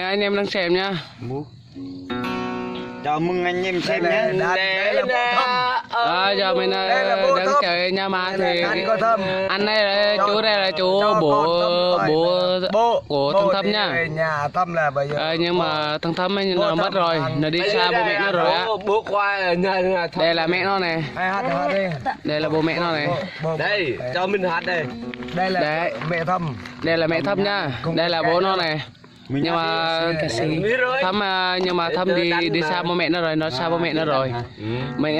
anh em đang xem nhá. Chào mừng anh em xem nhé. Đây là bộ thăm. Giờ mình đang chơi nha mà thì anh đây là chú đây là chú bố của thằng Thâm nha. Nhà Thâm là bây giờ. Nhưng mà thằng Thâm ấy nó mất rồi, nó đi xa bố mẹ nó rồi á. Bố qua nhà Đây là mẹ nó này. Hát Đây là bố mẹ nó này. đây cho mình hát đây. Đây là mẹ Thâm. Đây là mẹ Thâm nhá. Đây là bố nó này. Nhưng mà Thâm đi xa bố mẹ nó rồi, nó xa bố mẹ nó rồi. Mấy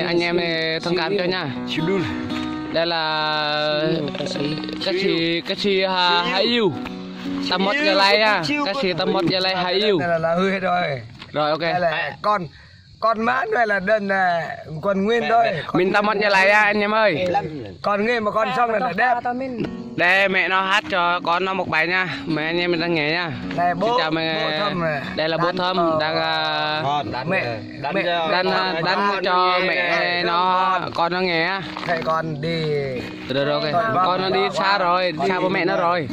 anh em này thông cảm cho nha. Đây là các chị hãy yêu. Tâm một giờ lại nha. Các chị tâm một giờ lại hãy yêu. Đây là hư hết rồi. Rồi ok. Đây là con mã này là đơn là còn nguyên thôi. Mình tâm một giờ lại nha anh em ơi. Còn nguyên mà con xong là đẹp. Đây mẹ nó hát cho con nó một bài nha. Mấy anh em mình đang nghe nha. Đây bố chào Thâm này. Đây là bố Thâm đang đánh cho mẹ nó con nó nghe. Thầy con đi. Được rồi ok. Con nó đi xa rồi, xa bố mẹ nó rồi.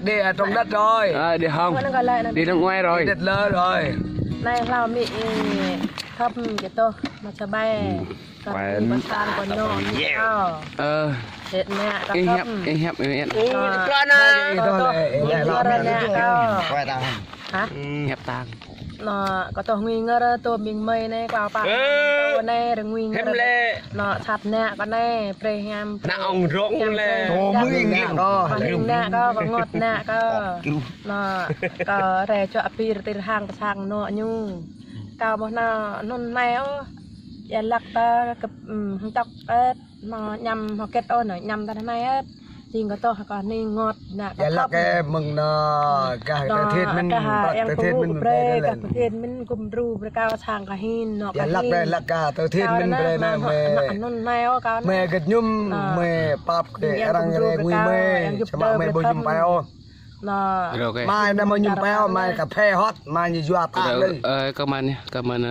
Đi ở trong đất rồi. Đi không? Đi nước ngoài rồi. Đi đất lơ rồi. Nàyเรามีทับgitu macam baik kan besar kono Tết mẹ các Em hẹp Con ơi. hả hẹp tàng. nó có tổ nguy ngơ tổ mình mây này qua pa tổ này rồi nguy ngơ nó chặt nè con này preham Nạ ông rỗng lên. Tổ mới nghe đó. hình nè có ngọt nè nó có rẻ cho api từ hàng sang nó nhung cao bao nó non néo giờ lắc ta cặp tóc nó nhầm họ kết ôn rồi nhầm ta thế này hết chính có to còn nên ngọt nè Dạ là cái mừng nó cả cái thiên mình cái thiên mình đây là cái thiên mình cùng ru với cao sang cả hin nó dạ là cả cái thiên mình đây này non néo cao mẹ cái nhum mẹ pap cái răng cái quy mẹ cho mẹ bôi nhum bao nó mai nó mới nhum bao mai cà phê hot mai như dọa ta đây cảm ơn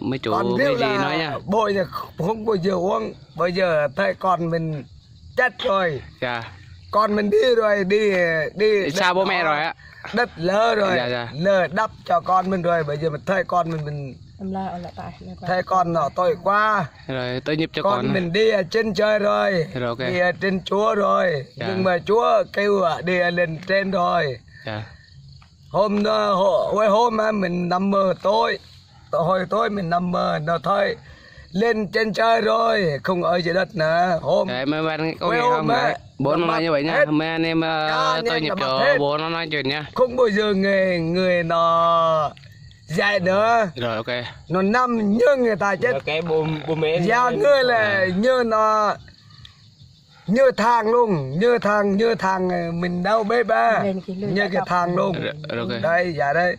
mấy chủ cái gì nói nha. Bôi giờ không bao giờ uống bây giờ thấy con mình chết rồi. Dạ. Con mình đi rồi đi Xa bố mẹ rồi á. Đất lơ rồi. Dạ. Lơ đắp cho con mình rồi bây giờ mình thấy con mình thấy con nó tội quá. Rồi tôi nhịp cho con. Mình đi ở trên trời rồi. Rồi okay. Đi ở trên Chúa rồi. Dạ. Nhưng mà Chúa kêu đi ở lên trên rồi. Dạ. Hôm mà mình nằm mơ hồi tối mình nằm mơ nó thôi lên trên trời rồi không ở dưới đất nữa. Đấy, mấy bạn có nghe không? Bố nó nói như vậy nha. Mấy anh em tôi nhịp cho bố nó nói chuyện nha. Không bao giờ người nó dạy nữa. Rồi ok. Nó nằm như người ta chết. Cái bố mẹ. Dạ người là như nó như thằng luôn, như thằng mình đâu bê ba. Như cái thằng luôn. Okay. Đây dạ đây.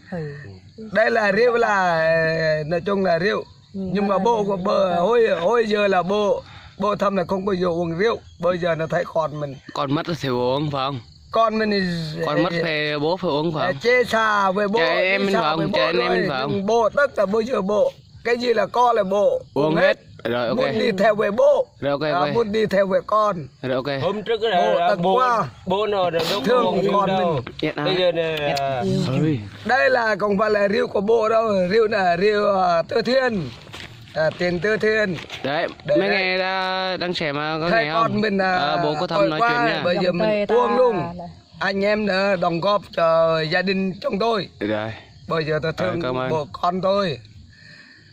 Đây là rượu là nói chung là rượu. Nhưng mà bố của hồi giờ là bố Thâm là không bao giờ uống rượu. Bây giờ nó thấy con mình. Con mất thì uống phải không? Con mình con mất thì bố phải uống phải không? Chế xa với bố. Trẻ em mình phải không? Trẻ em mình phải không? Bố tất cả bây giờ bố. Cái gì là con là bố. Uống hết. Rồi ok. Muốn đi theo về bố. Rồi ok. Muốn đi theo về con. Rồi ok. Hôm trước là bố nó thương con mình. Bây giờ này đây là không phải là rượu của bố đâu, rượu là rượu Tư Thiên. Tiền Tư Thiên. Đấy, mấy ngày đang xem có nghe không? Con mình bố có Thâm nói chuyện nha. Bây giờ mình uống luôn. Anh em đã đóng góp cho gia đình trong tôi. Rồi. Bây giờ tôi thương bố con tôi.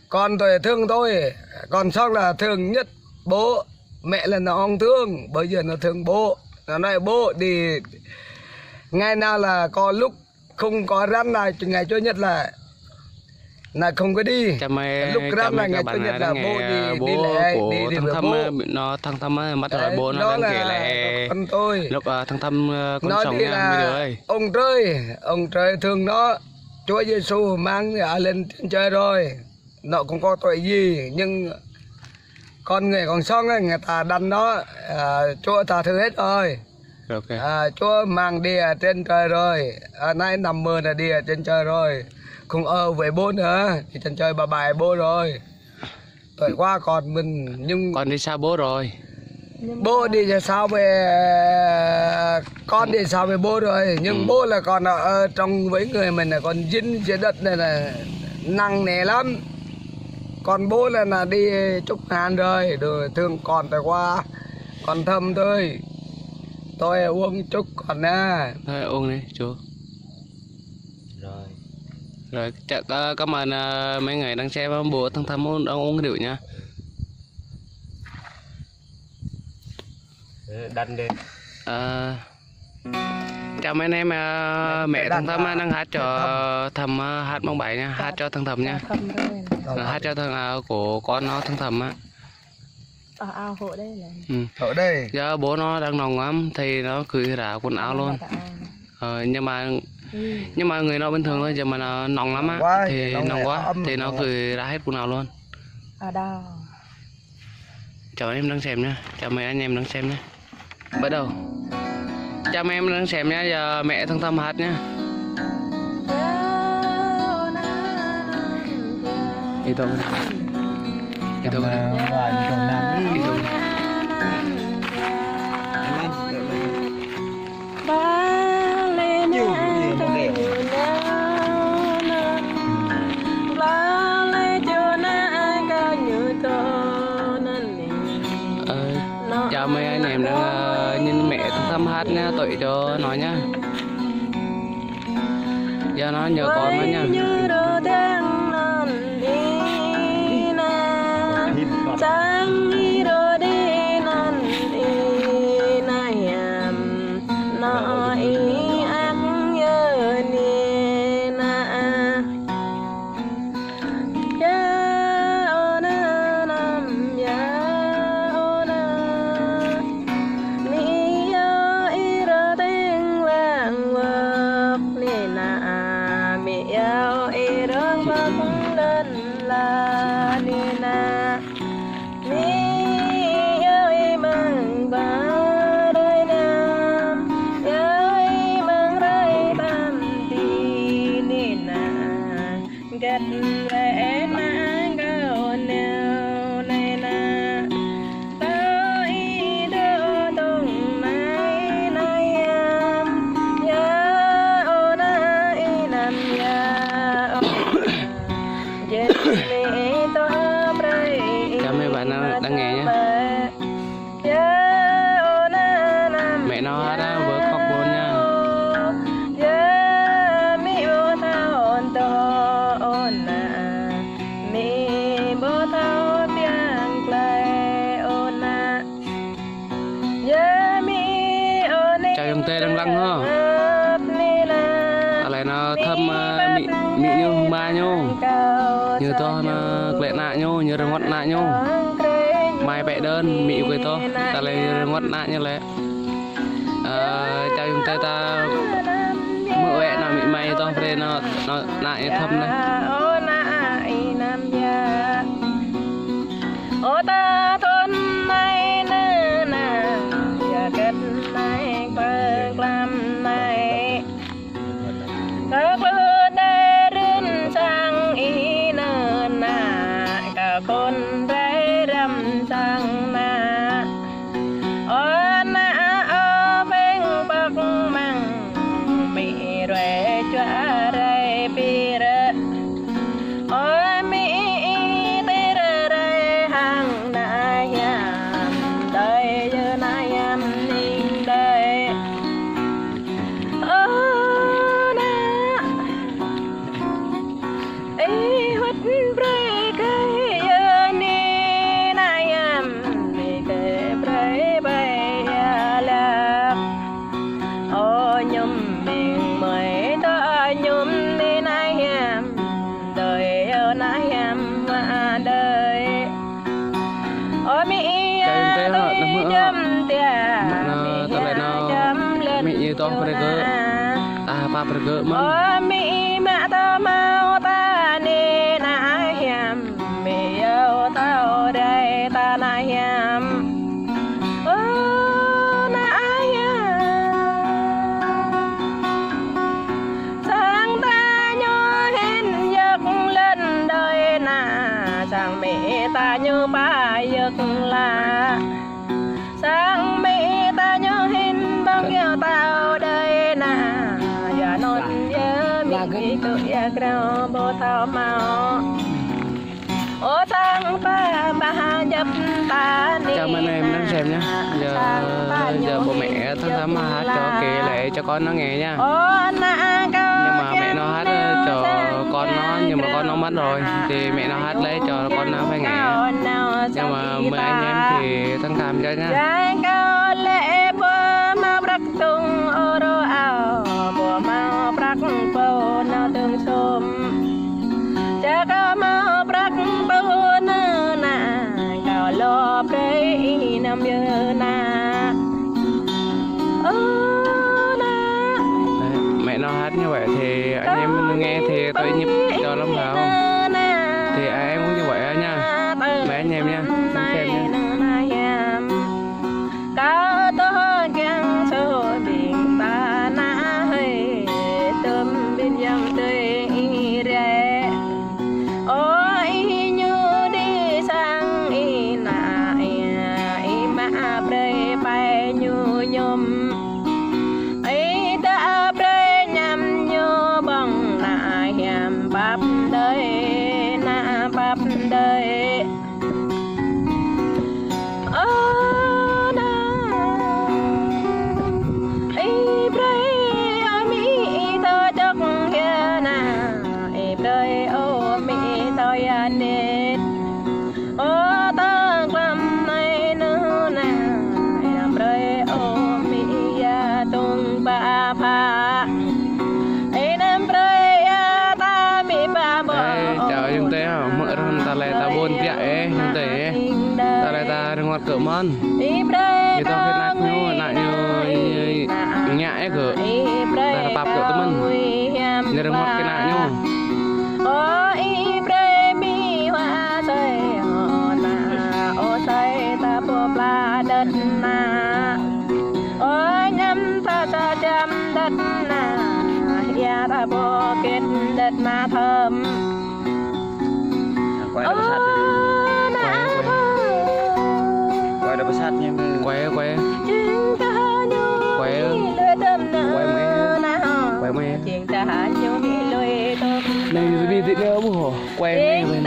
Con tôi thương tôi. Còn xong là thương nhất bố. Mẹ là nó không thương. Bây giờ nó thương bố. Nó nói bố đi. Ngày nào là có lúc không có rắn là ngày Chủ nhật là không có đi. Lúc rắn là ngày Chủ nhật là bố đi thằng Thâm nó thằng Thâm mất rồi bố nó đang kể lại con tôi. Lúc thằng Thâm còn sống nha mấy đứa ơi. Ông trời thương nó. Chúa Giêsu mang lên trên trời rồi. Nó không có tội gì nhưng con người còn sống người ta đánh nó Chúa tha thứ hết rồi. Okay. Chúa mang đi ở trên trời rồi. Nay nằm mơ là đi ở trên trời rồi. Không ở với bố nữa. Đi trên trời bà bài bố rồi. Tội quá còn mình nhưng con đi xa bố rồi. Bố đi thì sao về con thì sao về bố rồi, nhưng bố là còn ở trong với người mình là còn dính trên đất này là nặng nề lắm. Còn bố là đi chúc hàn rồi thương con tới qua còn thầm thôi, tôi uống chúc còn nè. Thôi uống đi chú. Rồi cảm ơn mấy người đang xem bố thằng Thâm uống rượu nha. Đành đi. Chào mấy anh em, mẹ thằng Thâm đang hát cho Thâm hát mong bảy nha, hát cho thằng Thâm nha. Hát cho thằng của con nó thằng Thâm á. Ao hộ đây là. Ở đây. Giờ bố nó đang nồng lắm thì nó cởi ra quần áo luôn. Nhưng mà người nó bình thường thôi, giờ mà nó nóng lắm á thì nóng quá thì nó cởi ra hết quần áo luôn. Ở đâu? Chào anh em đang xem nha, chào mấy anh em đang xem nha. Bắt đầu. Chào mấy em đang xem nha, giờ mẹ thằng Thâm hát nha. Đi thôi. Đi thôi. Đi thôi. Chào mấy anh em đang nhìn mẹ thằng Thâm hát nha, tội cho nó nha. Giờ nó nhớ con nó nha. Chào mấy bạn đang nghe nhé. Mẹ nó hát á, vừa khóc luôn nha. Chào dòng tê đang lăng hả? Lại nó thâm mị như ba nhô. Như to nó lệ nạ nhô, như rừng ngọt nạ nhô. Mai bẹ đơn mị quay to, ta lấy rừng ngọt nạ như lệ. Chào dòng tê ta mượn vẹ nào mị mày to, để nó nạ như thâm này. Ô ta thôn này nè nè, giờ kết này bơ làm này, các lứa đây rên sang ý nè nè, cả con rẽ rầm sang nè, ô nè ô bên bắc măng, mị rẽ chua rẽ pi rẽ, ô mị to pergi apa pergi man mi ma ta mau ta ni na hiam mi yo ta đây ta na hiam ô na hiam sang ta nhớ hình giấc lên đời na sang mi ta như ba giấc là tự ya grao bồ thao mao ô sang ba ba nhập ta ni chào mừng em đang xem nhé. Giờ bố mẹ thăm thăm hát cho kể lại cho con nó nghe nha. Nhưng mà mẹ nó hát cho con nó, nhưng mà con nó mất rồi thì mẹ nó hát lấy cho con nó phải nghe. Nhưng mà mấy anh em thì thăm thăm cho nha. Mẹ nó hát như vậy thì anh em nghe thì tôi nhịp cho lắm vào. Thì ai cũng như vậy nha. Mấy anh em nha, xem nha. Cỡ món thì tao phải nát nhu nhại cỡ ta là bắp cỡ tụi mình như đừng ngọt cái nạ nhu quay mẹ này đi đi nữa bố quay mẹ mình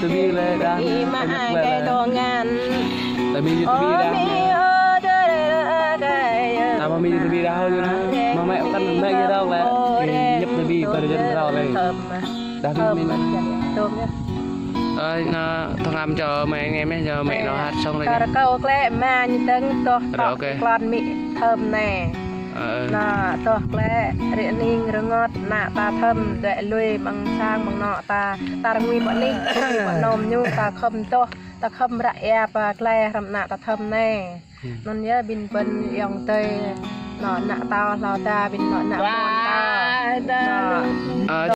tôi đi lên đã tại vì tôi đi đã nào mà mình đi ra hơn mà mẹ cũng cần đây cái đâu là nhập từ bi từ dân rau này đã mình thằng làm cho mấy anh em ấy, giờ mẹ nó hát xong rồi nhé. Câu lẽ mà như tấn to con mị thơm nè là to lẽ riêng ninh rồi ngọt nạ ta thơm để lui bằng sang bằng nọ ta nguy bọn ninh bọn nôm nhu ta khâm to ta khâm rại và lẽ làm nạ ta thơm nè non nhớ bình vân dòng tây nọ nạ tao lao ta bình nọ nạ bọn ta